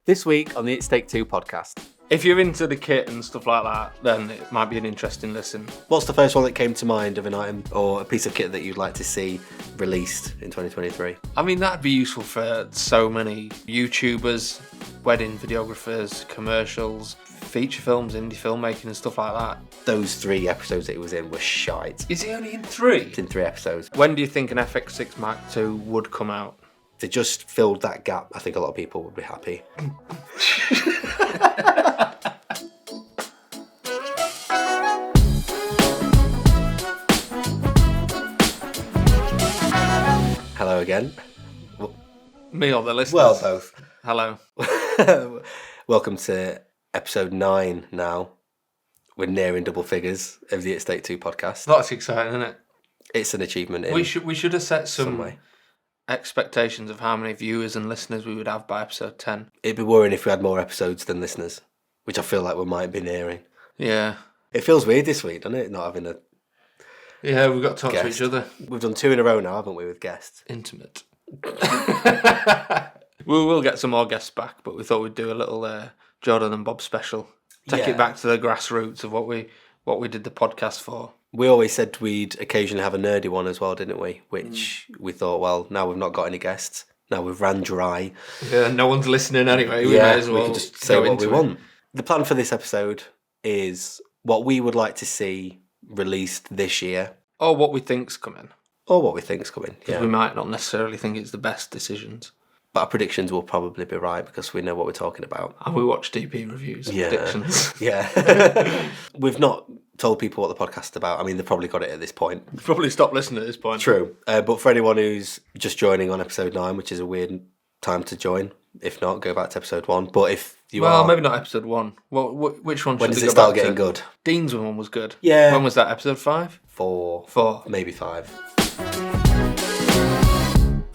This week on the It's Take Two podcast. If you're into the kit and stuff like that, then it might be an interesting listen. What's the first one that came to mind of an item or a piece of kit that you'd like to see released in 2023? I mean, that'd be useful for so many YouTubers, wedding videographers, commercials, feature films, indie filmmaking and stuff like that. Those 3 episodes that he was in were shite. Is he only in 3? It's in 3 episodes. When do you think an FX6 Mark II would come out? They just filled that gap. I think a lot of people would be happy. Hello again. Me or the listeners? Well, both. Hello. Welcome to episode 9 now. We're nearing double figures of the It's Take Two podcast. That's exciting, isn't it? It's an achievement. We should have set some way. Expectations of how many viewers and listeners we would have by episode 10. It'd be worrying if we had more episodes than listeners, which I feel like we might be nearing. Yeah. It feels weird this week, doesn't it? Not having a Yeah, we've got to talk guest. to each other. We've done 2 in a row now, haven't we, with guests? Intimate. We will get some more guests back, but we thought we'd do a little Jordan and Bob special. Take it back to the grassroots of what we did the podcast for. We always said we'd occasionally have a nerdy one as well, didn't we? Which we thought, well, now we've not got any guests. Now we've ran dry. Yeah, no one's listening anyway. We may as well we can just say what we it. want. The plan for this episode is what we would like to see released this year. Or what we think's coming. Or what we think's coming. Because we might not necessarily think it's the best decisions. But our predictions will probably be right because we know what we're talking about. And we watch DP reviews and predictions. Yeah. We've not told people what the podcast's about. I mean, they've probably got it at this point. Probably stopped listening at this point. True. But for anyone who's just joining on episode 9, which is a weird time to join, if not, go back to episode 1. But if you are... Well, maybe not episode 1. Well, which one should when does we it go start back getting to? good? Dean's one was good. Yeah. When was that? Episode 5? 4. Maybe 5.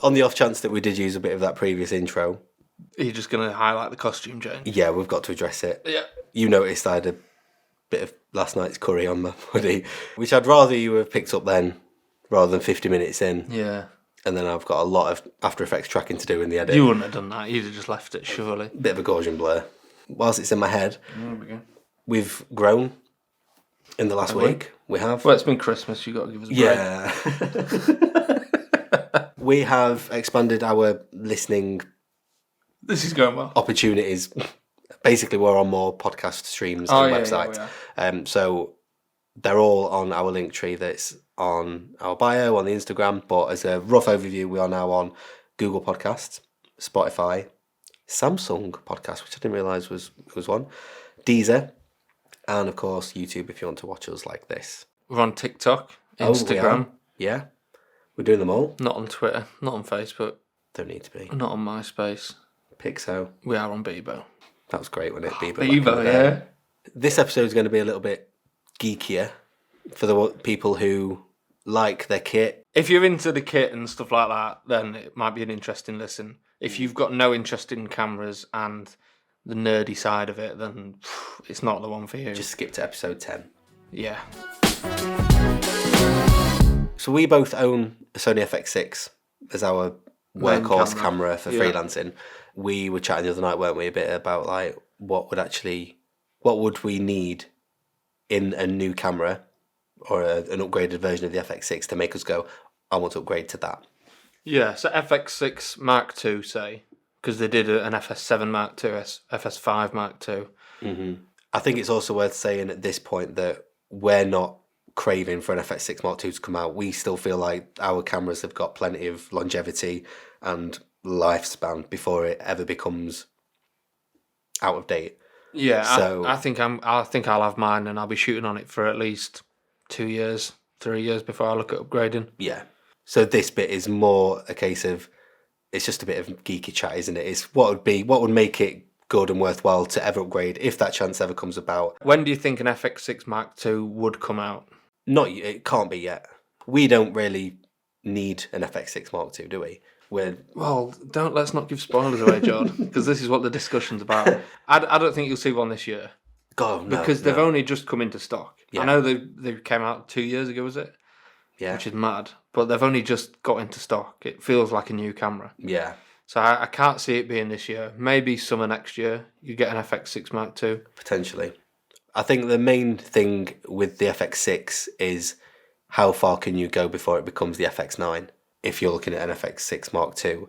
On the off chance that we did use a bit of that previous intro. Are you just going to highlight the costume change? Yeah, we've got to address it. Yeah. You noticed I had a bit of last night's curry on my hoodie, which I'd rather you have picked up then rather than 50 minutes in. Yeah. And then I've got a lot of After Effects tracking to do in the edit. You wouldn't have done that. You'd have just left it, surely. Bit of a Gaussian blur. Whilst it's in my head, There we go. we've grown in the last week. We have. Well, it's been Christmas. You've got to give us a break. Yeah. We have expanded our listening This is going well. opportunities. Basically, we're on more podcast streams and websites. Yeah. So they're all on our link tree that's on our bio, on the Instagram. But as a rough overview, we are now on Google Podcasts, Spotify, Samsung Podcast, which I didn't realise was one, Deezer, and of course YouTube if you want to watch us like this. We're on TikTok, Instagram. Yeah. We're doing them all. Not on Twitter. Not on Facebook. Don't need to be. Not on MySpace. Pixo. We are on Bebo. That was great, wasn't it? Bebo. Bebo, yeah. This episode is going to be a little bit geekier for the people who like their kit. If you're into the kit and stuff like that, then it might be an interesting listen. If you've got no interest in cameras and the nerdy side of it, then it's not the one for you. Just skip to episode 10. Yeah. So we both own a Sony FX6 as our workhorse camera for freelancing. We were chatting the other night, weren't we, a bit about like what would we need in a new camera or an upgraded version of the FX6 to make us go, I want to upgrade to that. Yeah, so FX6 Mark II, say, because they did an FS7 Mark II, FS5 Mark II. Mm-hmm. I think it's also worth saying at this point that we're not craving for an FX6 Mark II to come out. We still feel like our cameras have got plenty of longevity and lifespan before it ever becomes out of date. Yeah, so I think I'll have mine and I'll be shooting on it for at least 2 years, 3 years before I look at upgrading. Yeah. So this bit is more a case of it's just a bit of geeky chat, isn't it? It's what would make it good and worthwhile to ever upgrade if that chance ever comes about. When do you think an FX6 Mark II would come out? It can't be yet. We don't really need an FX6 Mark II, do we? Let's not give spoilers away, Jord, because this is what the discussion's about. I don't think you'll see one this year. God, no. Because they've only just come into stock. Yeah. I know they came out 2 years ago, was it? Yeah. Which is mad. But they've only just got into stock. It feels like a new camera. Yeah. So I can't see it being this year. Maybe summer next year, you get an FX6 Mark II. Potentially. I think the main thing with the FX6 is how far can you go before it becomes the FX9? If you're looking at an FX6 Mark II,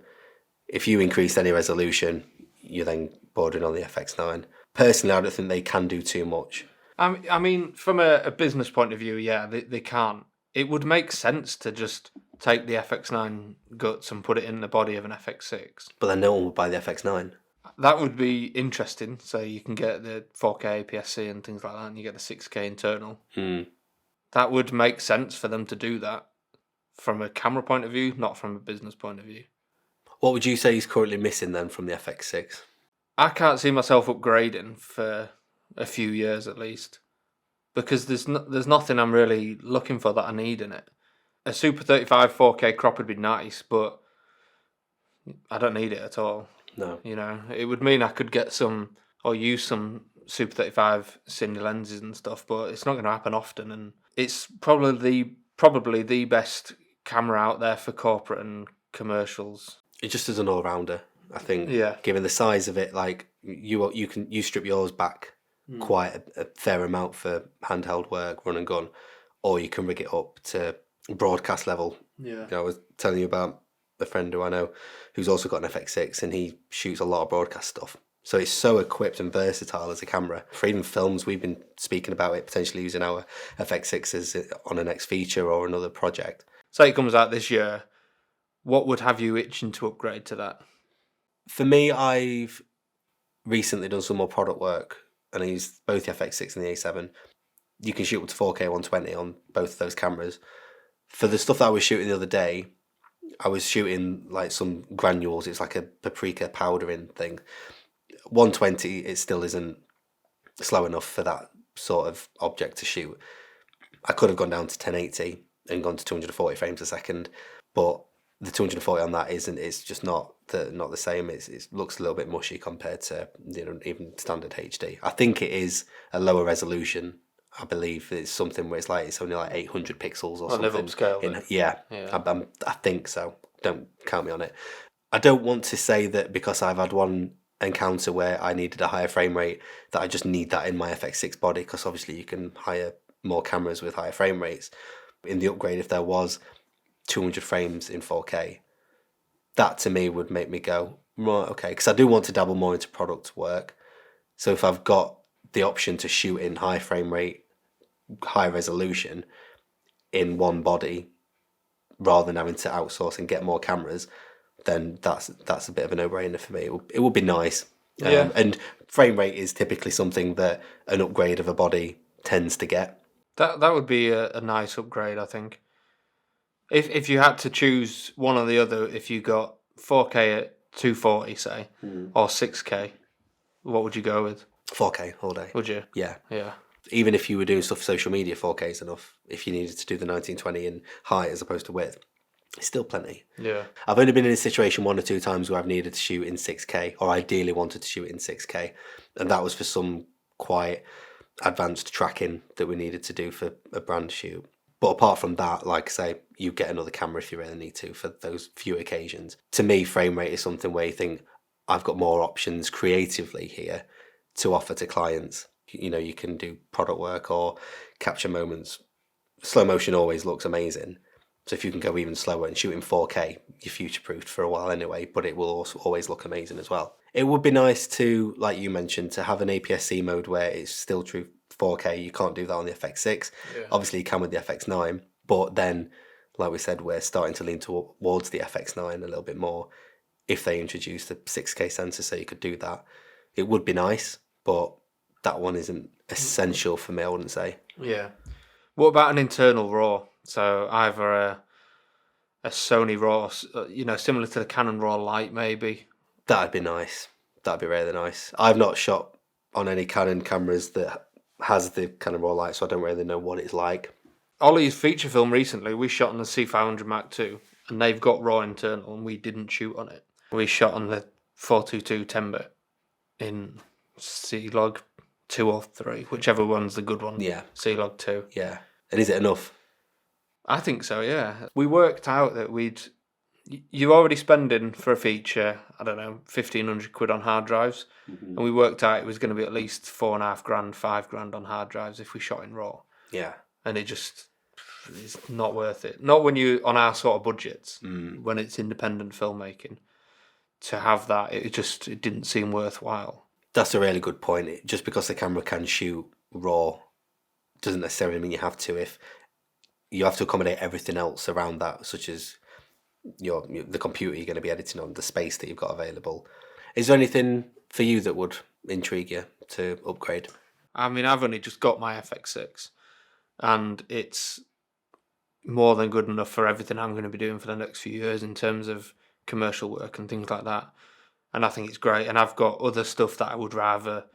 if you increase any resolution, you're then bordering on the FX9. Personally, I don't think they can do too much. I mean, from a business point of view, yeah, they can't. It would make sense to just take the FX9 guts and put it in the body of an FX6. But then no one would buy the FX9. That would be interesting. So you can get the 4K APS-C and things like that, and you get the 6K internal. That would make sense for them to do that from a camera point of view, not from a business point of view. What would you say is currently missing then from the FX6? I can't see myself upgrading for a few years at least, because there's nothing I'm really looking for that I need in it. A Super 35 4K crop would be nice, but I don't need it at all. No. You know, it would mean I could get some or use some Super 35 cine lenses and stuff, but it's not going to happen often, and it's probably the best camera out there for corporate and commercials. It just is an all-rounder, I think. Yeah. Given the size of it, like you strip yours back quite a fair amount for handheld work, run and gun, or you can rig it up to broadcast level. Yeah. You know, I was telling you about a friend who I know who's also got an FX6 and he shoots a lot of broadcast stuff. So it's so equipped and versatile as a camera. For even films, we've been speaking about it, potentially using our FX6s on a next feature or another project. Say it comes out this year, what would have you itching to upgrade to that? For me, I've recently done some more product work and I used both the FX6 and the A7. You can shoot up to 4K 120 on both of those cameras. For the stuff that I was shooting the other day, I was shooting like some granules. It's like a paprika powdering thing. 120, it still isn't slow enough for that sort of object to shoot. I could have gone down to 1080 and gone to 240 frames a second, but the 240 on that it's just not the same. It looks a little bit mushy compared to, you know, even standard HD. I think it is a lower resolution. I believe it's something where it's only like 800 pixels or something. Upscale. Yeah. I think so. Don't count me on it. I don't want to say that because I've had one encounter where I needed a higher frame rate that I just need that in my FX6 body, because obviously you can hire more cameras with higher frame rates. In the upgrade, if there was 200 frames in 4K, that to me would make me go, right, okay, because I do want to dabble more into product work. So if I've got the option to shoot in high frame rate, high resolution in one body rather than having to outsource and get more cameras, then that's a bit of a no-brainer for me. It would be nice. And frame rate is typically something that an upgrade of a body tends to get. That would be a nice upgrade, I think. If you had to choose one or the other, if you got 4K at 240, say, or 6K, what would you go with? 4K all day. Would you? Yeah. Yeah. Even if you were doing stuff for social media, 4K is enough. If you needed to do the 1920 in height as opposed to width, it's still plenty. Yeah. I've only been in a situation one or two times where I've needed to shoot in 6K, or ideally wanted to shoot in 6K, and that was for some quite advanced tracking that we needed to do for a brand shoot. But apart from that, like I say, you get another camera if you really need to for those few occasions. To me, frame rate is something where you think, I've got more options creatively here to offer to clients. You know, you can do product work or capture moments. Slow motion always looks amazing. So if you can go even slower and shoot in 4K, you're future-proofed for a while anyway, but it will also always look amazing as well. It would be nice to, like you mentioned, to have an APS-C mode where it's still true 4K. You can't do that on the FX6. Yeah. Obviously, you can with the FX9, but then, like we said, we're starting to lean towards the FX9 a little bit more. If they introduce the 6K sensor so you could do that, it would be nice, but that one isn't essential for me, I wouldn't say. Yeah. What about an internal RAW? So either a Sony RAW, similar to the Canon RAW Lite, maybe. That'd be nice. That'd be really nice. I've not shot on any Canon cameras that has the Canon RAW Lite, so I don't really know what it's like. Ollie's feature film recently, we shot on the C500 Mark II, and they've got RAW internal, and we didn't shoot on it. We shot on the 422 10-bit in C-Log 2 or 3, whichever one's the good one. Yeah. C-Log 2. Yeah. And is it enough? I think so, yeah. We worked out that we'd you're already spending for a feature, I don't know, 1,500 quid on hard drives. And we worked out it was going to be at least 4.5 grand, 5 grand on hard drives if we shot in RAW. Yeah. And it's not worth it. Not when you on our sort of budgets, when it's independent filmmaking. To have that, it didn't seem worthwhile. That's a really good point. Just because the camera can shoot RAW doesn't necessarily mean you have to. If you have to accommodate everything else around that, such as the computer you're going to be editing on, the space that you've got available. Is there anything for you that would intrigue you to upgrade? I mean, I've only just got my FX6, and it's more than good enough for everything I'm going to be doing for the next few years in terms of commercial work and things like that. And I think it's great. And I've got other stuff that I would rather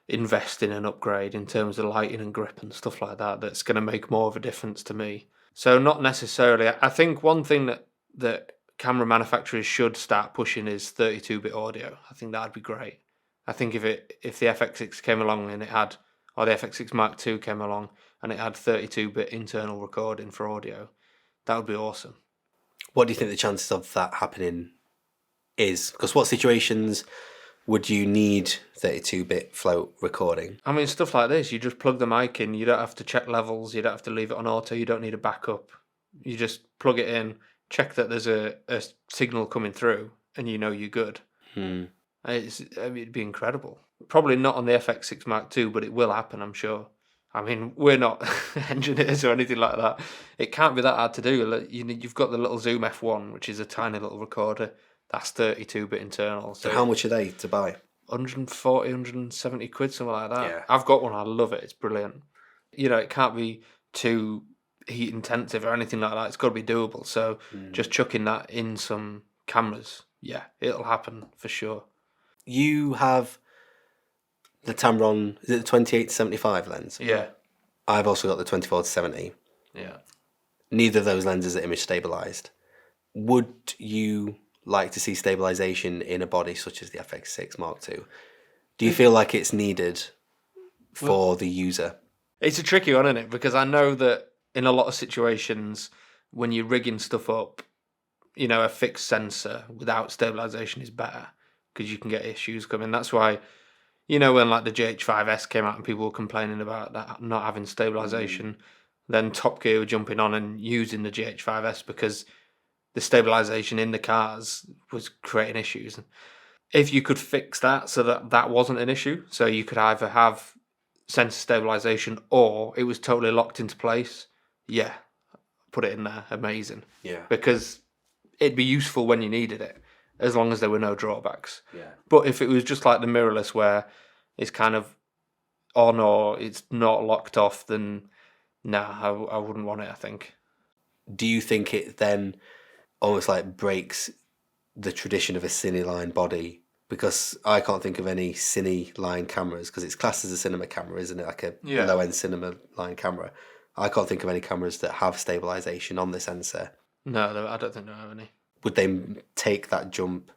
invest in and upgrade in terms of lighting and grip and stuff like that, that's going to make more of a difference to me. So not necessarily. I think one thing that camera manufacturers should start pushing is 32-bit audio. I think that'd be great. I think if the FX6 came along and it had, or the FX6 Mark II came along and it had 32-bit internal recording for audio, that would be awesome. What do you think the chances of that happening is? Because what situations would you need 32-bit float recording? I mean, stuff like this, you just plug the mic in, you don't have to check levels, you don't have to leave it on auto, you don't need a backup. You just plug it in, check that there's a signal coming through, and you know you're good. It'd be incredible. Probably not on the FX6 Mark II, but it will happen, I'm sure. I mean, we're not engineers or anything like that. It can't be that hard to do. You've got the little Zoom F1, which is a tiny little recorder. That's 32-bit internal. So how much are they to buy? 140, 170 quid, something like that. Yeah. I've got one. I love it. It's brilliant. It can't be too heat intensive or anything like that. It's got to be doable. So just chucking that in some cameras, yeah, it'll happen for sure. You have the Tamron, is it the 28-75 lens? Yeah. I've also got the 24-70. Yeah. Neither of those lenses are image stabilized. Would you like to see stabilization in a body such as the FX6 Mark II? Do you feel like it's needed for the user? It's a tricky one, isn't it? Because I know that in a lot of situations, when you're rigging stuff up, a fixed sensor without stabilization is better because you can get issues coming. That's why, when like the GH5S came out and people were complaining about that not having stabilization, then Top Gear were jumping on and using the GH5S because the stabilization in the cars was creating issues. If you could fix that so that wasn't an issue, so you could either have sensor stabilization or it was totally locked into place, yeah, put it in there, amazing. Yeah. Because it'd be useful when you needed it, as long as there were no drawbacks. Yeah. But if it was just like the mirrorless where it's kind of on or it's not locked off, then nah, I wouldn't want it, I think. Do you think it then almost like breaks the tradition of a cine line body? Because I can't think of any cine line cameras, because it's classed as a cinema camera, isn't it? Like a low-end cinema line camera. I can't think of any cameras that have stabilization on the sensor. No, I don't think there are any. Would they take that jump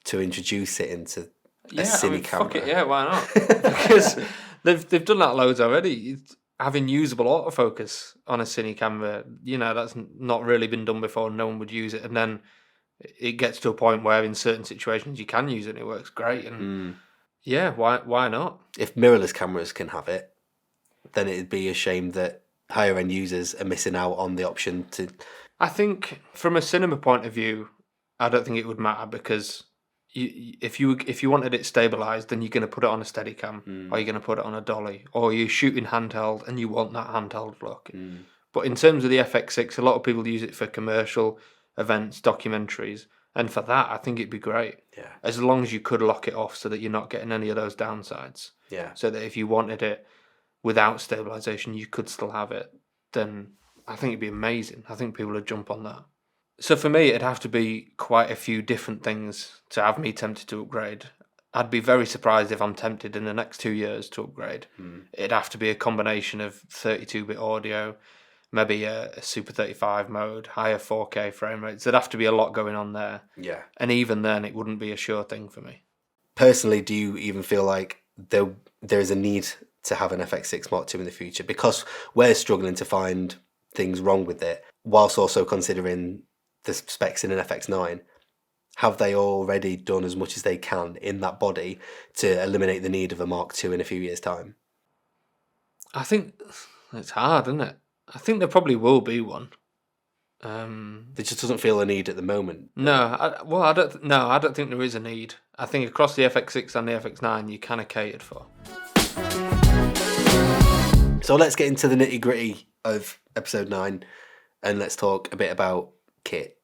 to introduce it into a cine camera? Fuck it, yeah, why not? Because they've done that loads already. Having usable autofocus on a cine camera, that's not really been done before. No one would use it, and then it gets to a point where in certain situations you can use it and it works great. And yeah, why not? If mirrorless cameras can have it, then it'd be a shame that higher end users are missing out on the option to. I think from a cinema point of view, I don't think it would matter because if you wanted it stabilized, then you're going to put it on a Steadicam or you're going to put it on a dolly, or you're shooting handheld and you want that handheld look. But in terms of the FX6, a lot of people use it for commercial events, documentaries, and for that I think it'd be great. Yeah. As long as you could lock it off so that you're not getting any of those downsides. Yeah. So that if you wanted it without stabilization, you could still have it. Then I think it'd be amazing. I think people would jump on that. So for me, it'd have to be quite a few different things to have me tempted to upgrade. I'd be very surprised if I'm tempted in the next 2 years to upgrade. It'd have to be a combination of 32-bit audio, maybe a Super 35 mode, higher 4K frame rates. There'd have to be a lot going on there. Yeah. And even then, it wouldn't be a sure thing for me. Personally, do you even feel like there is a need to have an FX6 Mark II in the future? Because we're struggling to find things wrong with it, whilst also considering the specs in an FX9, have they already done as much as they can in that body to eliminate the need of a Mark II in a few years' time? I think it's hard, isn't it? I think there probably will be one. There just doesn't feel a need at the moment. No, I don't think there is a need. I think across the FX6 and the FX9, you kind of catered for. So let's get into the nitty gritty of episode 9, and let's talk a bit about kit.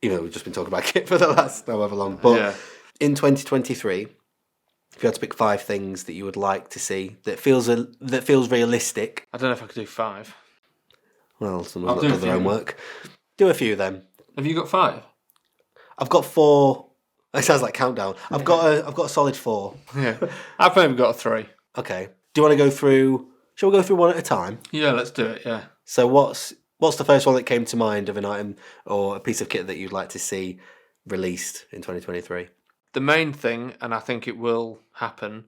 Even though we've just been talking about kit for the last however long. But in 2023, if you had to pick 5 things that you would like to see that feels realistic. I don't know if I could do 5. Well, someone's got to do their own work. Do a few then. Have you got 5? I've got 4. It sounds like countdown. I've got a solid 4. Yeah, I've maybe got a 3. Okay. Do you want to go through? Shall we go through one at a time? Yeah, let's do it. Yeah. So what's the first one that came to mind of an item or a piece of kit that you'd like to see released in 2023? The main thing, and I think it will happen,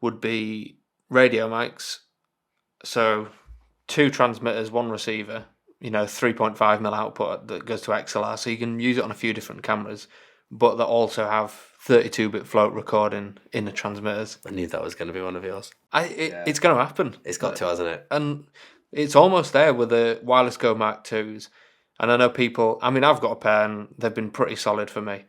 would be radio mics. So 2 transmitters, 1 receiver. 3.5mm output that goes to XLR, so you can use it on a few different cameras, but that also have 32-bit float recording in the transmitters. I knew that was going to be one of yours. It's going to happen. It's got to, hasn't it? And it's almost there with the Wireless Go Mark IIs. And I know people, I've got a pair and they've been pretty solid for me.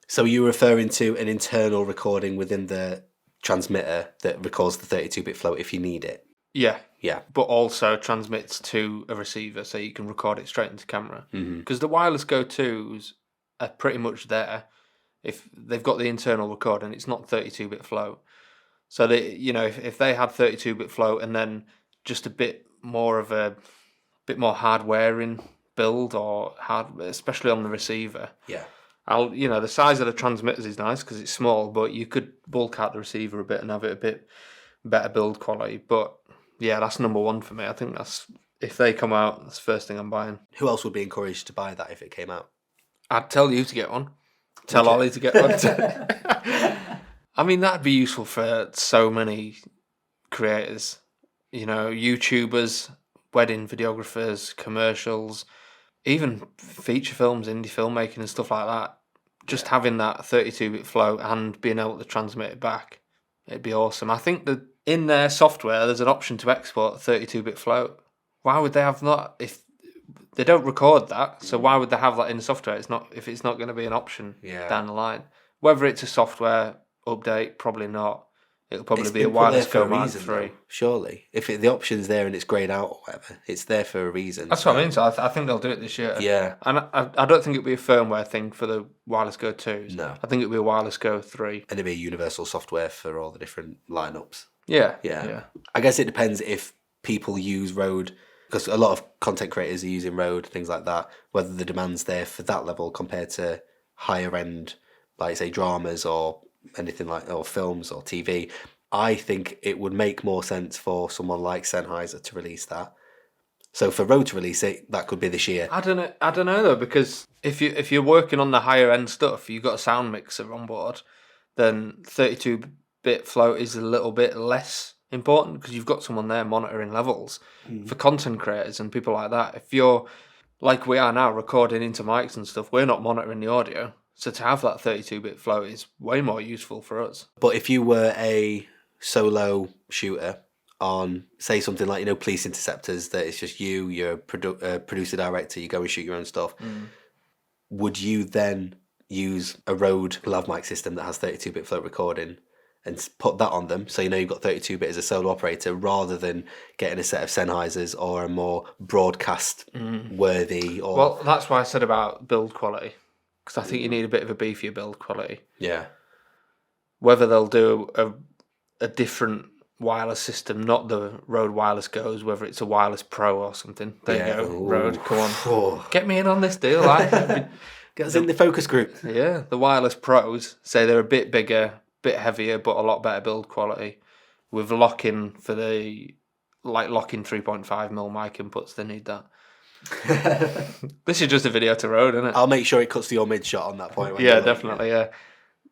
So you're referring to an internal recording within the transmitter that records the 32-bit float if you need it? Yeah. Yeah. But also transmits to a receiver so you can record it straight into camera. Because the Wireless Go 2s are pretty much there. If they've got the internal recording, it's not 32-bit float. So they, if they had 32-bit float and then just a bit more hardwaring build or especially on the receiver. Yeah. The size of the transmitters is nice because it's small, but you could bulk out the receiver a bit and have it a bit better build quality. But yeah, that's number 1 for me. I think if they come out, that's the first thing I'm buying. Who else would be encouraged to buy that if it came out? I'd tell you to get one. Tell Ollie to get one. That'd be useful for so many creators. YouTubers, wedding videographers, commercials, even feature films, indie filmmaking and stuff like that. Just having that 32-bit float and being able to transmit it back, it'd be awesome. I think that in their software, there's an option to export 32-bit float. Why would they have that if they don't record that? So why would they have that in the software? If it's not going to be an option down the line. Whether it's a software update, probably not. It'll probably be a Wireless Go Mark III. Surely. If the option's there and it's greyed out or whatever, it's there for a reason. That's what I mean. So I think they'll do it this year. Yeah. And I don't think it'll be a firmware thing for the Wireless Go 2s. No. I think it'll be a Wireless Go 3. And it'll be a universal software for all the different lineups. Yeah. I guess it depends if people use Rode, because a lot of content creators are using Rode, things like that, whether the demand's there for that level compared to higher end, like say dramas or anything or films or TV. I think it would make more sense for someone like Sennheiser to release that. So for Rode to release it, that could be this year. I don't know though, because if you're working on the higher end stuff, you've got a sound mixer on board, then 32-bit float is a little bit less important because you've got someone there monitoring levels. For content creators and people like that. If you're like we are now recording into mics and stuff, we're not monitoring the audio. So to have that 32-bit float is way more useful for us. But if you were a solo shooter on, say, something like, Police Interceptors, that it's just you're a producer director, you go and shoot your own stuff, would you then use a Rode lav mic system that has 32-bit float recording and put that on them, so you've got 32-bit as a solo operator, rather than getting a set of Sennheisers or a more broadcast worthy? Or well, that's why I said about build quality, because I think you need a bit of a beefier build quality. Yeah. Whether they'll do a different wireless system, not the Rode Wireless Goes, whether it's a Wireless Pro or something. There you go, Rode, come on. Get me in on this deal. Get us in the focus group. Yeah, the Wireless Pros, say they're a bit bigger, bit heavier, but a lot better build quality. With locking for locking 3.5mm mic inputs, they need that. This is just a video to Rode, isn't it? I'll make sure it cuts to your mid shot on that point. Yeah, definitely, yeah.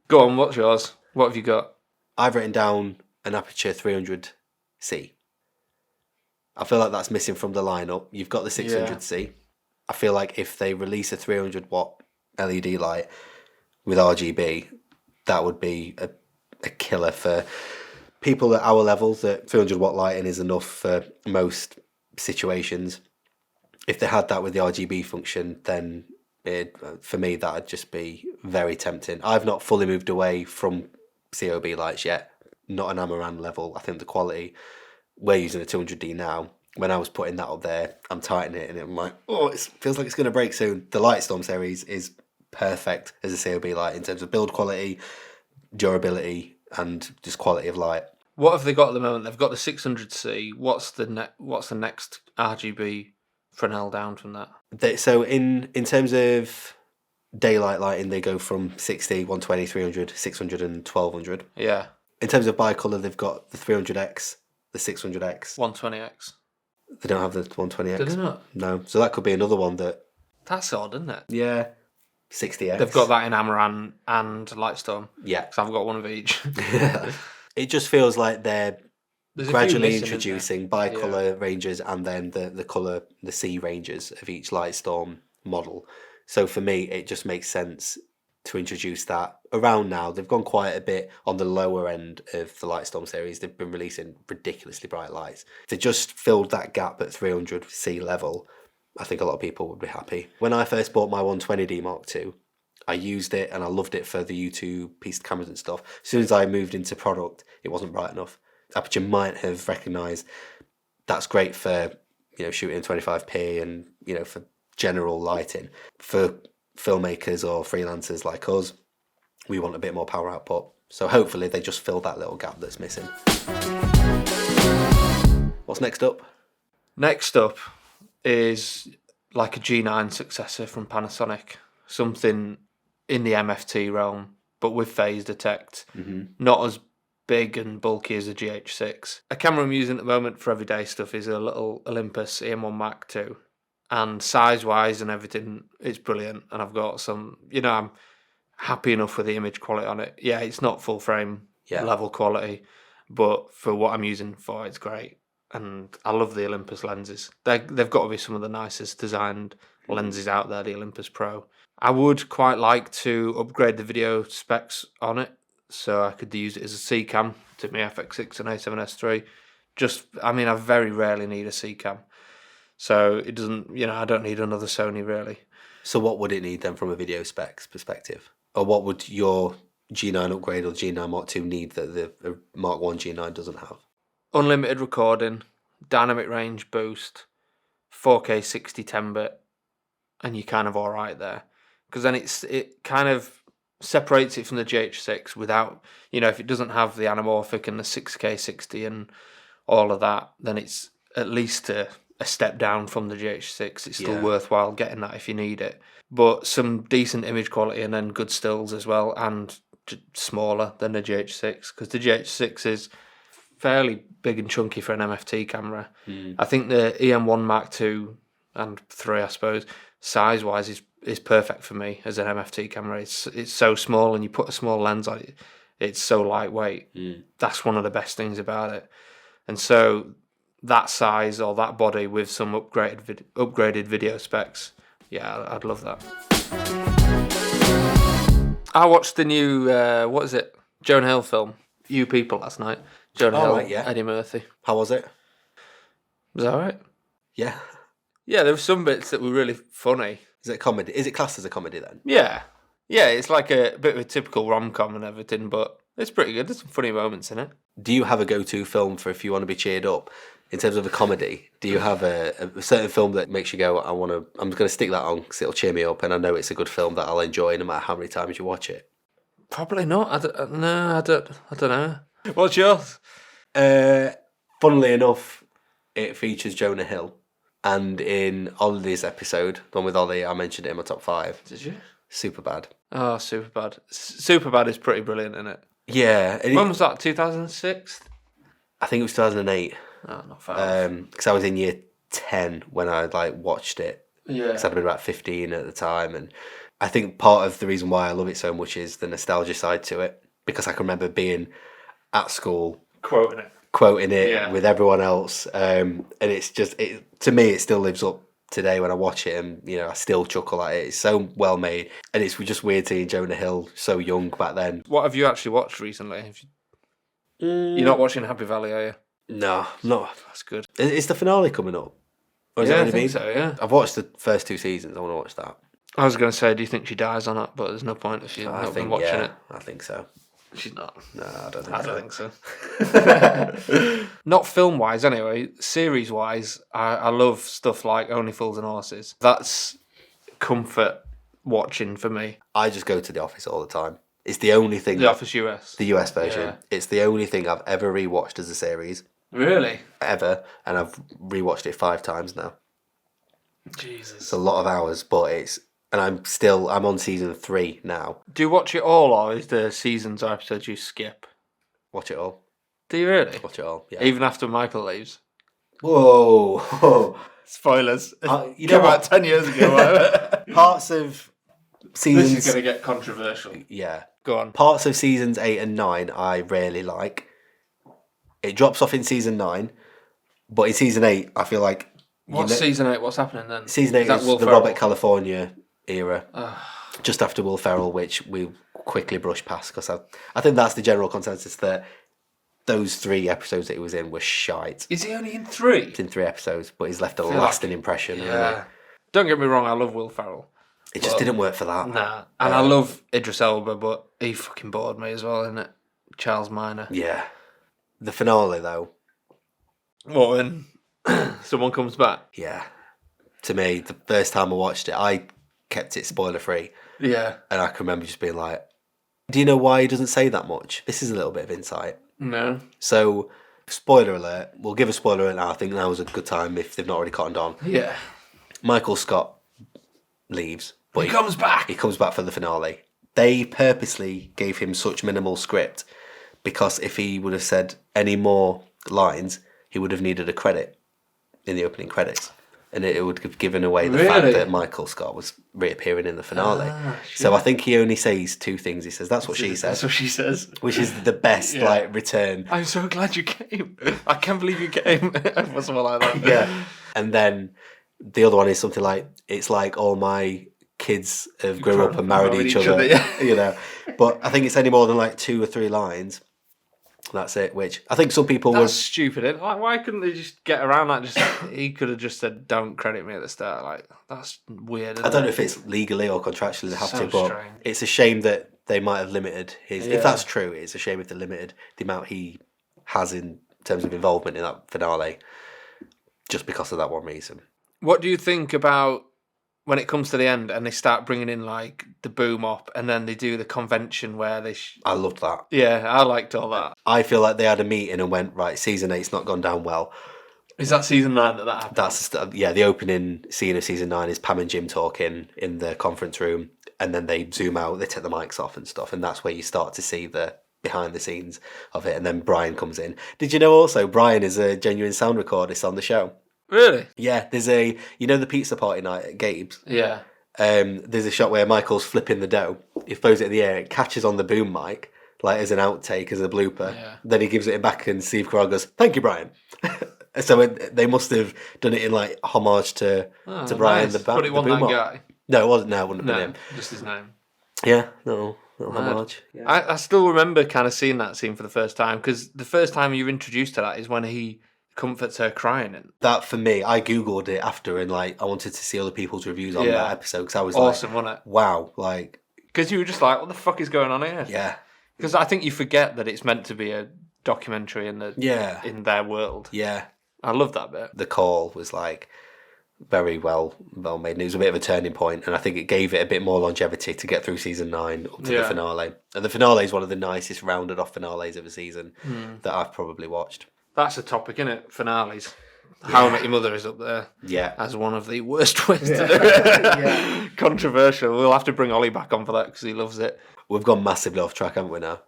Go on, what's yours? What have you got? I've written down an Aputure 300C. I feel like that's missing from the lineup. You've got the 600C. I feel like if they release a 300 watt LED light with RGB, that would be a killer for people at our level. That 300 watt lighting is enough for most situations. If they had that with the RGB function, then for me that'd just be very tempting. I've not fully moved away from COB lights yet, not an Amaran level. I think the quality, we're using a 200D now. When I was putting that up there, I'm tightening it and I'm like, oh, it feels like it's going to break soon. The Lightstorm series is perfect as a COB light in terms of build quality, durability, and just quality of light. What have they got at the moment? They've got the 600C. What's the next RGB Fresnel down from that? So in terms of daylight lighting, they go from 60, 120, 300, 600 and 1200. Yeah. In terms of bicolour, they've got the 300X, the 600X. 120X. They don't have the 120X. Do they not? No. So that could be another one that... That's odd, isn't it? Yeah. 60X. They've got that in Amaran and Lightstorm. Yeah. Because I've got one of each. It just feels like they're gradually missing, introducing bicolour ranges and then the colour, the C ranges of each Lightstorm model. So for me, it just makes sense to introduce that around now. They've gone quite a bit on the lower end of the Lightstorm series. They've been releasing ridiculously bright lights. If they just filled that gap at 300C level, I think a lot of people would be happy. When I first bought my 120D Mark II, I used it and I loved it for the YouTube piece cameras and stuff. As soon as I moved into product, it wasn't bright enough. Aputure might have recognised that's great for, you know, shooting 25p and, you know, for general lighting. For filmmakers or freelancers like us, we want a bit more power output. So hopefully they just fill that little gap that's missing. What's next up? Next up is like a G9 successor from Panasonic. Something in the MFT realm, but with phase detect. Not as big and bulky as a GH6. A camera I'm using at the moment for everyday stuff is a little Olympus EM1 Mark II. And size-wise and everything, it's brilliant. And I've got some, you know, I'm happy enough with the image quality on it. Yeah, it's not full frame level quality, but for what I'm using for, it's great. And I love the Olympus lenses. They've got to be some of the nicest designed lenses out there, the Olympus Pro. I would quite like to upgrade the video specs on it, so I could use it as a C cam to my FX6 and A7S III. I very rarely need a C cam. So it doesn't, you know, I don't need another Sony really. So what would it need then from a video specs perspective? Or what would your G9 upgrade or G9 Mark II need that the Mark 1 G9 doesn't have? Unlimited recording, dynamic range boost, 4K 60 10-bit, and you're kind of all right there. Because then it kind of separates it from the GH6 without, you know, if it doesn't have the anamorphic and the 6K 60 and all of that, then it's at least a step down from the GH6. It's still worthwhile getting that if you need it. But some decent image quality and then good stills as well, and smaller than the GH6, because the GH6 is fairly big and chunky for an MFT camera. I think the EM1 Mark II and 3, I suppose, size-wise is perfect for me as an MFT camera. It's so small, and you put a small lens on it, it's so lightweight. That's one of the best things about it. And so that size or that body with some upgraded video specs, yeah, I'd love that. I watched the new, what is it, Jonah Hill film, You People, last night. Jonah Hill, right, yeah. Eddie Murphy. How was it? Was that alright? Yeah. Yeah, there were some bits that were really funny. Is it a comedy? Is it classed as a comedy then? Yeah. Yeah, it's like a bit of a typical rom-com and everything, but it's pretty good. There's some funny moments in it. Do you have a go-to film for if you want to be cheered up? In terms of a comedy, do you have a certain film that makes you go, I'm going to stick that on because it'll cheer me up and I know it's a good film that I'll enjoy no matter how many times you watch it? Probably not. I don't know. What's yours? Funnily enough, it features Jonah Hill. And in Ollie's episode, the one with Ollie, I mentioned it in my top 5. Did you? Superbad. Oh, Superbad. Superbad is pretty brilliant, isn't it? Yeah. When was that, 2006? I think it was 2008. Oh, not far. Because I was in year 10 when I watched it. Yeah. Because I'd been about 15 at the time. And I think part of the reason why I love it so much is the nostalgia side to it. Because I can remember being at school Quoting it with everyone else. And it's just, to me, it still lives up today when I watch it, and I still chuckle at it. It's so well made, and it's just weird seeing Jonah Hill so young back then. What have you actually watched recently? You're not watching Happy Valley, are you? No, not. That's good. Is the finale coming up? Or has it Yeah, I already think been? so, yeah. I've watched the first 2 seasons. I want to watch that. I was going to say, do you think she dies on it? But there's no point if you've not been watching it. I think so. She's not. No, I don't think I so. don't think so. Not film-wise, anyway. Series-wise, I love stuff like Only Fools and Horses. That's comfort watching for me. I just go to The Office all the time. It's the only thing... The Office US. The US version. Yeah. It's the only thing I've ever rewatched as a series. Really? Ever. And I've rewatched it 5 times now. Jesus. It's a lot of hours, but it's... And I'm on season 3 now. Do you watch it all, or is there seasons or episodes you skip? Watch it all. Do you really? Watch it all, yeah. Even after Michael leaves? Whoa. Spoilers. You know what? 10 years ago. Parts of seasons... This is going to get controversial. Yeah. Go on. Parts of seasons 8 and 9 I really like. It drops off in season 9, but in season 8 I feel like... What's season 8? What's happening then? Season 8 is the Robert California era. Just after Will Ferrell, which we quickly brushed past, because I think that's the general consensus, that those 3 episodes that he was in were shite. Is he only in 3? It's in 3 episodes, but he's left a lasting impression. Yeah. Don't get me wrong, I love Will Ferrell. It just didn't work for that. Nah. And I love Idris Elba, but he fucking bored me as well, innit? Charles Minor. Yeah. The finale, though. What, when someone comes back? Yeah. To me, the first time I watched it, I kept it spoiler-free. Yeah. And I can remember just being like, do you know why he doesn't say that much? This is a little bit of insight. No. So, spoiler alert. We'll give a spoiler alert now. I think now was a good time if they've not already cottoned on. Yeah. Michael Scott leaves. But he comes back. He comes back for the finale. They purposely gave him such minimal script because if he would have said any more lines, he would have needed a credit in the opening credits. And it would have given away the fact that Michael Scott was reappearing in the finale. So I think he only says 2 things. He says, that's what she said. That's what she says. Which is the best return. I'm so glad you came. I can't believe you came. Or something like that. Yeah. And then the other one is something like, it's like all my kids have grown up and married each other. Yeah. But I think it's any more than like 2 or 3 lines. That's it, which I think some people That's stupid. Like, why couldn't they just get around that? He could have just said, don't credit me at the start. Like, that's weird. I don't know if it's legally or contractually they have So to, but strange. it's a shame that they might have limited his... If that's true, it's a shame if they limited the amount he has in terms of involvement in that finale just because of that one reason. What do you think about when it comes to the end and they start bringing in like the boom op and then they do the convention where they... I loved that. Yeah, I liked all that. I feel like they had a meeting and went, right, season 8's not gone down well. Is that season 9 that happened? That's the opening scene of season 9 is Pam and Jim talking in the conference room, and then they zoom out, they take the mics off and stuff, and that's where you start to see the behind the scenes of it, and then Brian comes in. Did you know also Brian is a genuine sound recordist on the show? Really? Yeah, there's the pizza party night at Gabe's? Yeah. There's a shot where Michael's flipping the dough. He throws it in the air, it catches on the boom mic, like as an outtake, as a blooper. Yeah. Then he gives it back and Steve Carell goes, "Thank you, Brian." So they must have done it in like homage to Brian, nice. the But it wasn't boom that op. guy. No, it wasn't. No, it wouldn't have been him. Just his name. Yeah, no homage. Yeah. I still remember kind of seeing that scene for the first time, because the first time you're introduced to that is when he comforts her crying. And That for me, I googled it after and like I wanted to see other people's reviews on Yeah. that episode because I was awesome, like, wasn't it? wow, like Because you were just like, what the fuck is going on here? yeah, Because I think you forget that it's meant to be a documentary in in their world. yeah. I love that bit. The call was like very well made, and it was a bit of a turning point, and I think it gave it a bit more longevity to get through season 9 up to the finale. And the finale is one of the nicest rounded off finales of a season that I've probably watched. That's a topic, isn't it? Finales. How I Met Your Mother is up there as one of the worst ways to do it. Controversial. We'll have to bring Ollie back on for that because he loves it. We've gone massively off track, haven't we now?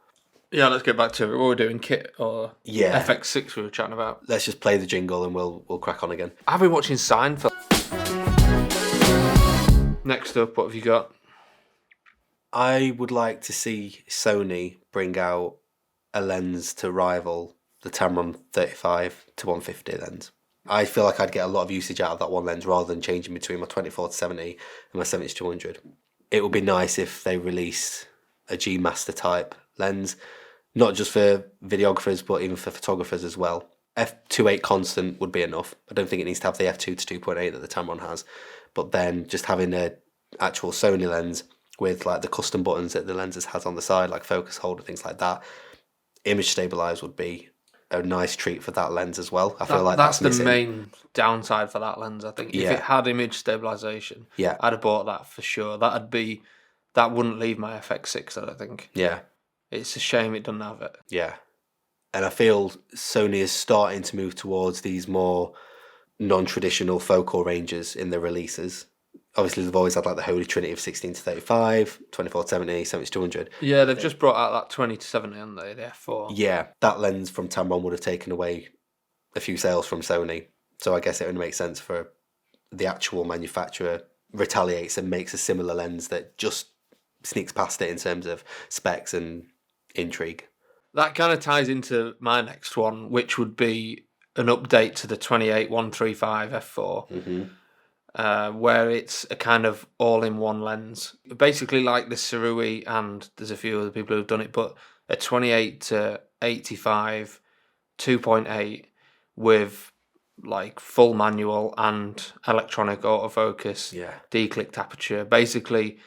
Yeah, let's get back to it. What we're doing, Kit or Yeah. FX6 we were chatting about. Let's just play the jingle and we'll crack on again. I've been watching Seinfeld. Next up, what have you got? I would like to see Sony bring out a lens to rival the Tamron 35 to 150 lens. I feel like I'd get a lot of usage out of that one lens rather than changing between my 24-70 and my 70-200. It would be nice if they released a G Master type lens, not just for videographers but even for photographers as well. f2.8 constant would be enough. I don't think it needs to have the f2 to 2.8 that the Tamron has, but then just having a actual Sony lens with like the custom buttons that the lenses has on the side, like focus holder, things like that. Image stabilize would be a nice treat for that lens as well. I feel like that's the missing. main downside for that lens. I think if it had image stabilization, I'd have bought that for sure. That wouldn't leave my FX6. I don't think. Yeah, it's a shame it doesn't have it. Yeah, and I feel Sony is starting to move towards these more non-traditional focal ranges in their releases. Obviously, they've always had like the holy trinity of 16-35, 24-70, 70-200. Yeah, they've just brought out that 20-70, haven't they? The f4. Yeah, that lens from Tamron would have taken away a few sales from Sony. So I guess it only makes sense for the actual manufacturer retaliates and makes a similar lens that just sneaks past it in terms of specs and intrigue. That kind of ties into my next one, which would be an update to the 28-135 f4. Where it's a kind of all-in-one lens, basically like the Sarui, and there's a few other people who've done it, but a 28-85 2.8 with like full manual and electronic autofocus, declicked aperture, basically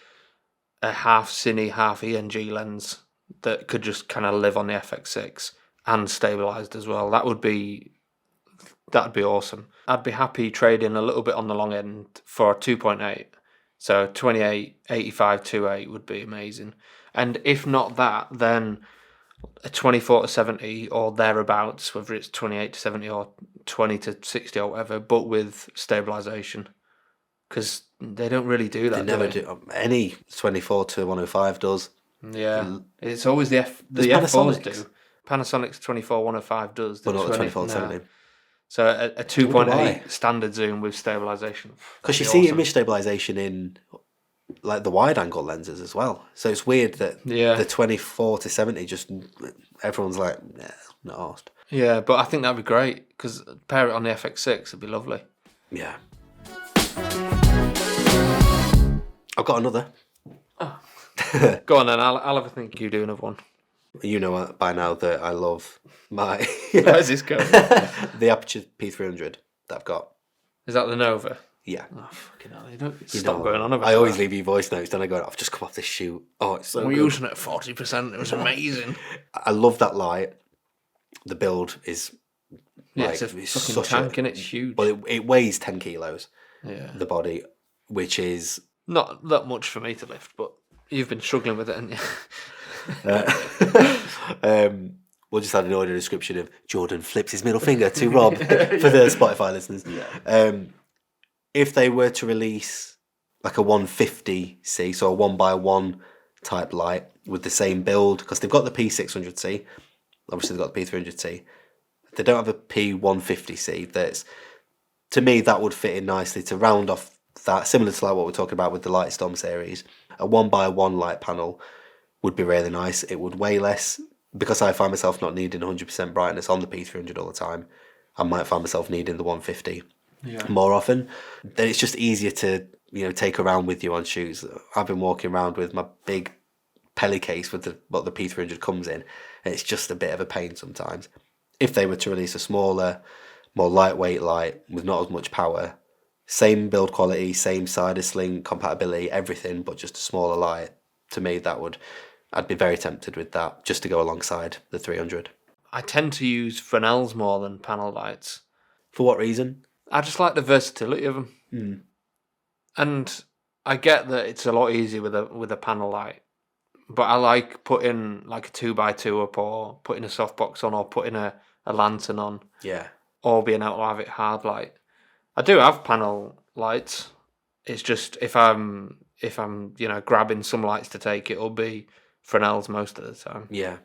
a half cine, half ENG lens that could just kind of live on the FX6 and stabilized as well. That'd be awesome. I'd be happy trading a little bit on the long end for a 2.8. So 28, 85, 2.8 would be amazing. And if not that, then a 24-70 or thereabouts, whether it's 28-70 or 20-60 or whatever, but with stabilization. Because they don't really do that. They never do. Any 24-105 does. Yeah. It's always the F4s do. Panasonic's 24-105 does. But not the 24-70. So a 2.8 standard zoom with stabilization. Because you see image stabilization in like the wide angle lenses as well. So it's weird that the 24-70 just everyone's like, not asked. Yeah, but I think that'd be great because pair it on the FX6, it'd be lovely. Yeah. I've got another. Oh. Go on then, I'll have a think you do another one. You know by now that I love my... Where's this going? The Aputure P300 that I've got. Is that the Nova? Yeah. Oh, fucking hell. You don't stop going on about I always leave you voice notes, then I go, I've just come off this shoot. Oh, it's so We're good. using it at 40%. It was amazing. I love that light. The build is... Yeah, it's a fucking tank and it's huge. But it weighs 10 kilos, the body, which is... Not that much for me to lift, but you've been struggling with it, haven't you? We'll just add an audio description of Jordan flips his middle finger to Rob for the Spotify listeners. If they were to release like a 150C, so a 1x1 type light with the same build, because they've got the P600C, obviously they've got the P300C, they don't have a P150C. That's, to me, that would fit in nicely to round off that, similar to like what we're talking about with the Lightstorm series. A 1x1 light panel would be really nice. It would weigh less, because I find myself not needing 100% brightness on the P300 all the time. I might find myself needing the 150 more often. Then it's just easier to take around with you on shoots. I've been walking around with my big Peli case with what the P300 comes in, and it's just a bit of a pain sometimes. If they were to release a smaller, more lightweight light with not as much power, same build quality, same side of sling compatibility, everything, but just a smaller light, to me I'd be very tempted with that, just to go alongside the 300. I tend to use Fresnels more than panel lights. For what reason? I just like the versatility of them. And I get that it's a lot easier with a panel light, but I like putting like a 2x2 up, or putting a softbox on, or putting a lantern on. Yeah. Or being able to have it hard light. I do have panel lights. It's just if I'm grabbing some lights to take, it'll be Fresnels most of the time. Yeah.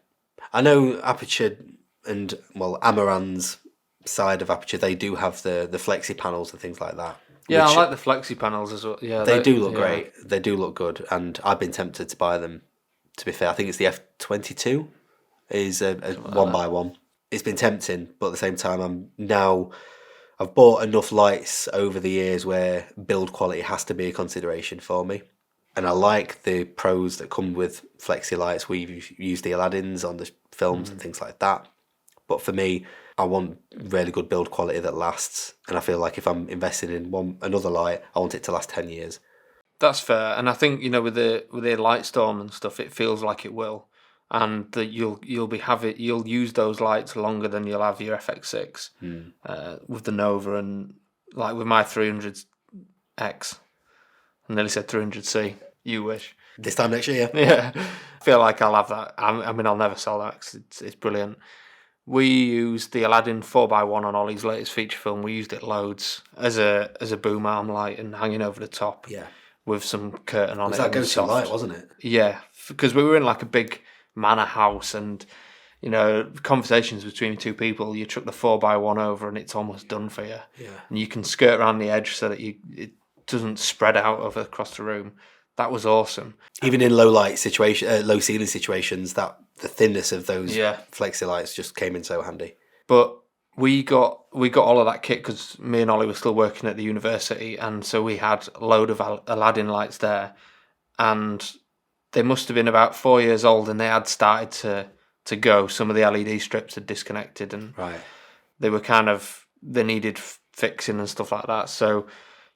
I know Aputure and Amaran's side of Aputure, they do have the flexi panels and things like that. Yeah, I like the flexi panels as well. Yeah, they do look great. They do look good, and I've been tempted to buy them. To be fair, I think it's the F22 is a 1x1. It's been tempting, but at the same time, I've bought enough lights over the years where build quality has to be a consideration for me. And I like the pros that come with flexi lights. We've used the Aladdins on the films and things like that. But for me, I want really good build quality that lasts. And I feel like if I'm investing in another light, I want it to last 10 years. That's fair, and I think with the Lightstorm and stuff, it feels like it will, and that you'll use those lights longer than you'll have your FX6 with the Nova, and like with my 300X, I nearly said 300C. You wish. This time next year. Yeah, I feel like I'll have that. I mean, I'll never sell that because it's brilliant. We used the Aladdin 4x1 on Ollie's latest feature film. We used it loads as a boom arm light and hanging over the top. Yeah. With some curtain on it. It Was that go-to light, wasn't it? Yeah, because we were in like a big manor house, and conversations between two people. You chuck the 4x1 over, and it's almost done for you. Yeah, and you can skirt around the edge so that it doesn't spread out across the room. That was awesome. Even in low ceiling situations, that the thinness of those flexi lights just came in so handy. But we got all of that kit because me and Ollie were still working at the university, and so we had a load of Aladdin lights there, and they must have been about 4 years old, and they had started to go. Some of the LED strips had disconnected, and they were they needed fixing and stuff like that. So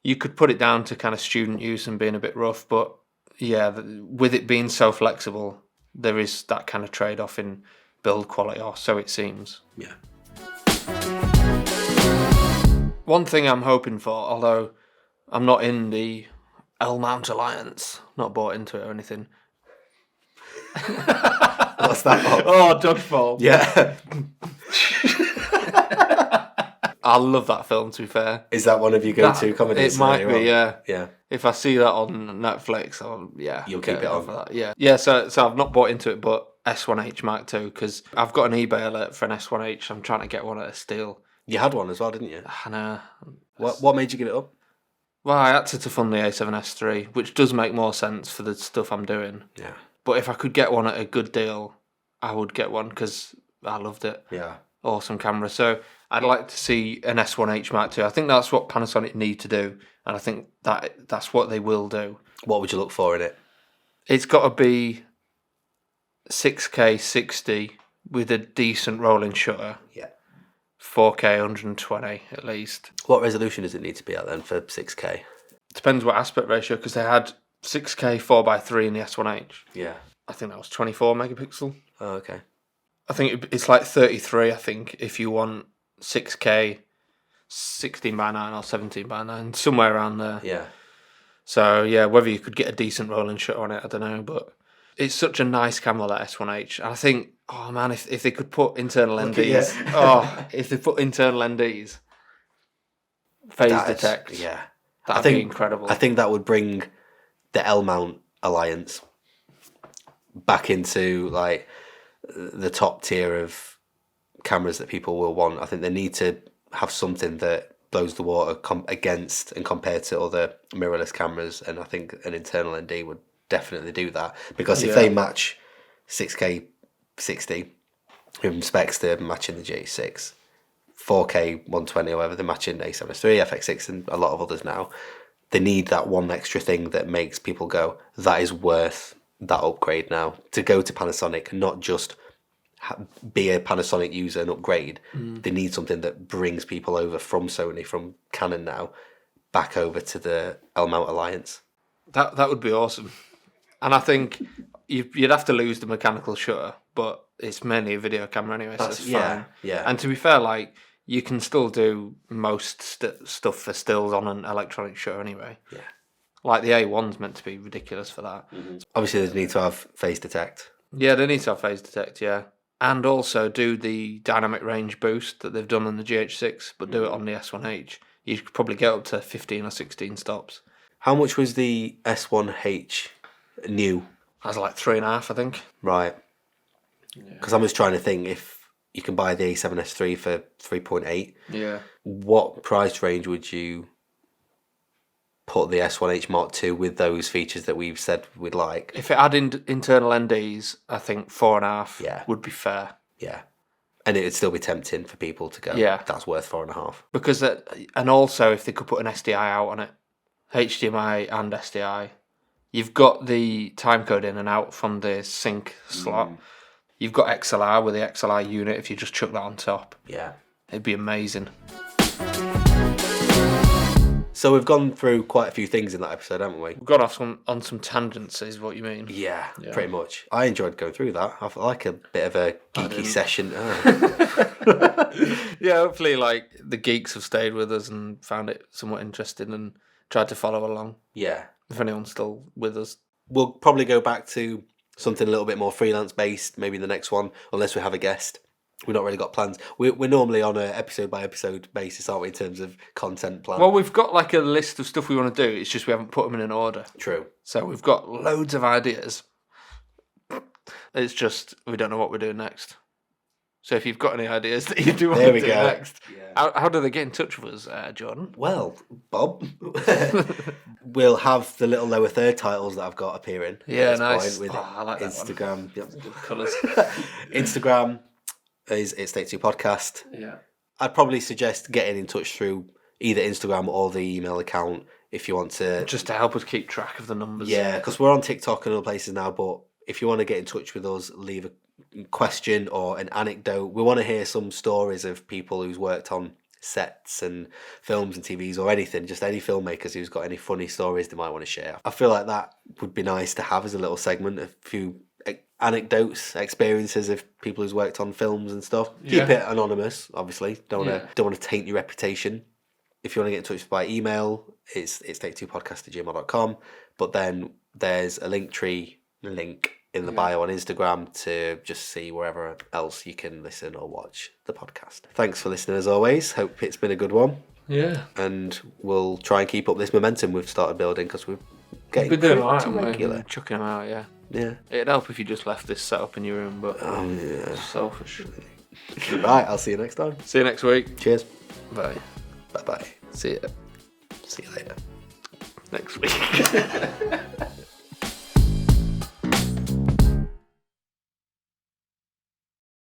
you could put it down to kind of student use and being a bit rough, but yeah, with it being so flexible, there is that kind of trade-off in build quality, or so it seems. Yeah. One thing I'm hoping for, although I'm not in the L-Mount Alliance, not bought into it or anything. What's that? Oh, dodgeball. Yeah. I love that film, to be fair. Is that one of your go-to comedies? It might be, yeah. Yeah. If I see that on Netflix, you'll keep it on. For that. Yeah. Yeah, so I've not bought into it, but S1H Mark II, because I've got an eBay alert for an S1H. I'm trying to get one at a steal. You had one as well, didn't you? I know. What made you give it up? Well, I had to fund the A7S III, which does make more sense for the stuff I'm doing. Yeah. But if I could get one at a good deal, I would get one because I loved it. Yeah. Awesome camera. So I'd like to see an S1H Mark II. I think that's what Panasonic need to do, and I think that's what they will do. What would you look for in it? It's got to be 6K 60 with a decent rolling shutter. Yeah. 4K 120 at least. What resolution does it need to be at then for 6K? Depends what aspect ratio, because they had 6K 4x3 in the S1H. Yeah. I think that was 24 megapixel. Oh, okay. I think it's like 33, I think, if you want 6K 16:9 or 17:9, somewhere around there. Yeah. So, yeah, whether you could get a decent rolling shutter on it, I don't know, but it's such a nice camera, that S1H. And I think, oh man, if they could put internal NDs, if they put internal NDs, phase detect, that'd be incredible. I think that would bring the L-Mount Alliance back into like the top tier of cameras that people will want. I think they need to have something that blows the water against and compared to other mirrorless cameras, and I think an internal ND would definitely do that, because if they match 6K 60 in specs, they're matching the G6, 4K 120 or whatever, they're matching A7S III, FX6 and a lot of others now. They need that one extra thing that makes people go, that is worth that upgrade now, to go to Panasonic, not just be a Panasonic user and upgrade. They need something that brings people over from Sony, from Canon now, back over to the L-Mount Alliance. That would be awesome. And I think you'd have to lose the mechanical shutter, but it's mainly a video camera anyway, so it's fine. Yeah. And to be fair, like, you can still do most stuff for stills on an electronic shutter anyway. Yeah. Like the A1's meant to be ridiculous for that. Mm-hmm. Obviously, they need to have phase detect. Yeah, they need to have phase detect, yeah. And also do the dynamic range boost that they've done on the GH6, but do it on the S1H. You could probably get up to 15 or 16 stops. How much was the S1H new? That's like 3.5, I think. Right. Because I'm just trying to think, if you can buy the A7S III for 3.8, what price range would you put the S1H Mark II with those features that we've said we'd like? If it had internal NDs, I think 4.5 would be fair. Yeah. And it would still be tempting for people to go, Yeah. that's worth $4.5. Because and also if they could put an SDI out on it, HDMI and SDI, you've got the timecode in and out from the sync slot. You've got XLR with the XLR unit if you just chuck that on top. Yeah. It'd be amazing. So we've gone through quite a few things in that episode, haven't we? We've got off on some tangents, is what you mean. Yeah, pretty much. I enjoyed going through that. I like a bit of a geeky session. Yeah, hopefully like the geeks have stayed with us and found it somewhat interesting and tried to follow along. Yeah. If anyone's still with us. We'll probably go back to something a little bit more freelance based, maybe the next one, unless we have a guest. We've not really got plans. We're normally on a episode by episode basis, aren't we, in terms of content plan? Well, we've got like a list of stuff we want to do. It's just we haven't put them in an order. True. So we've got loads of ideas. It's just we don't know what we're doing next. So if you've got any ideas that you do want to do next, how do they get in touch with us, Jordan? Well, Bob, we'll have the little lower third titles that I've got appearing. Yeah, nice. With I like Instagram. That one. Colours. Instagram is itstaketwopodcast. Yeah. I'd probably suggest getting in touch through either Instagram or the email account if you want to. Just to help us keep track of the numbers. Yeah, because we're on TikTok and other places now, but if you want to get in touch with us, leave a question or an anecdote. We want to hear some stories of people who's worked on sets and films and TVs or anything, just any filmmakers who's got any funny stories they might want to share. I feel like that would be nice to have as a little segment, a few anecdotes, experiences of people who's worked on films and stuff. Keep it anonymous, obviously. Don't want to taint your reputation. If you want to get in touch by email, it's itstaketwopodcast@gmail.com. But then there's a Linktree link in the bio on Instagram to just see wherever else you can listen or watch the podcast. Thanks for listening as always. Hope it's been a good one. Yeah. And we'll try and keep up this momentum we've started building because we're getting We've been doing all right, regular. Chucking them out, yeah. Yeah. It'd help if you just left this set up in your room, but selfish. Right, I'll see you next time. See you next week. Cheers. Bye. Bye-bye. See you See you later. next week.